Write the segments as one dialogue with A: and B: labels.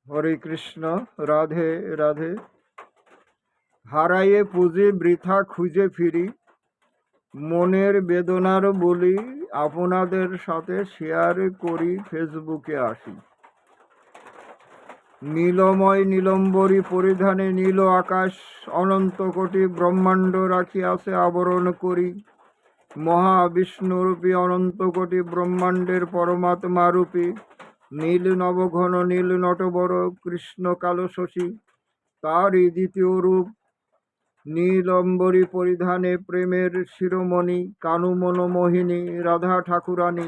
A: হরে কৃষ্ণ। রাধে রাধে। হারাইয়ে পুঁজি বৃথা খুঁজে ফিরি, মনের বেদনার বলি আপনাদের সাথে শেয়ার করি, ফেসবুকে আসি। নীলময় নীলম্বরী পরিধানে নীল আকাশ, অনন্ত কোটি ব্রহ্মাণ্ড রাখিয়াছে আবরণ করি। মহাবিষ্ণুরূপী অনন্ত কোটি ব্রহ্মাণ্ডের পরমাত্মা রূপী নীল নবঘন নীল নটবর কৃষ্ণ কালো শশী, তারই দ্বিতীয় রূপ নীলম্বরী পরিধানে প্রেমের শিরোমণি কানু মনোমোহিনী রাধা ঠাকুরানী।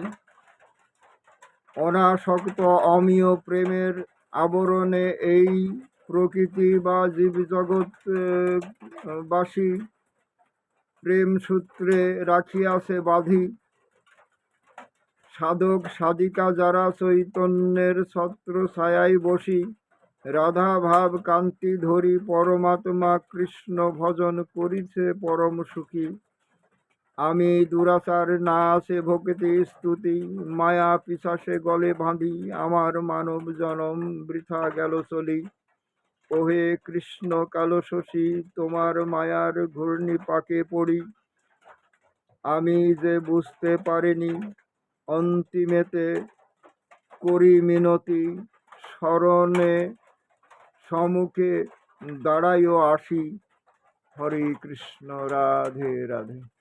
A: অনাসক্ত অমীয় প্রেমের আবরণে এই প্রকৃতি বা জীব জগৎ বাসী প্রেম সূত্রে রাখিয়াছে বাঁধি। সাধক সাধিকা যারা চৈতন্যের ছত্র ছায়ায় বসি, রাধা ভাব কান্তি ধরি পরমাত্মা কৃষ্ণ ভজন করিছে পরম সুখী। আমি দুরাচার না আছে ভক্তি স্তুতি, মায়া পিছাসে গলে বাঁধি আমার মানব জনম বৃথা গেল চলি। ওহে কৃষ্ণ কালো শশী, তোমার মায়ার ঘূর্ণি পাকে পড়ি। আমি যে বুঝতে পারিনি অন্তিমেতে করি মিনতি, স্মরণে সম্মুখে দাঁড়াইও আসি। হরে কৃষ্ণ। রাধে রাধে।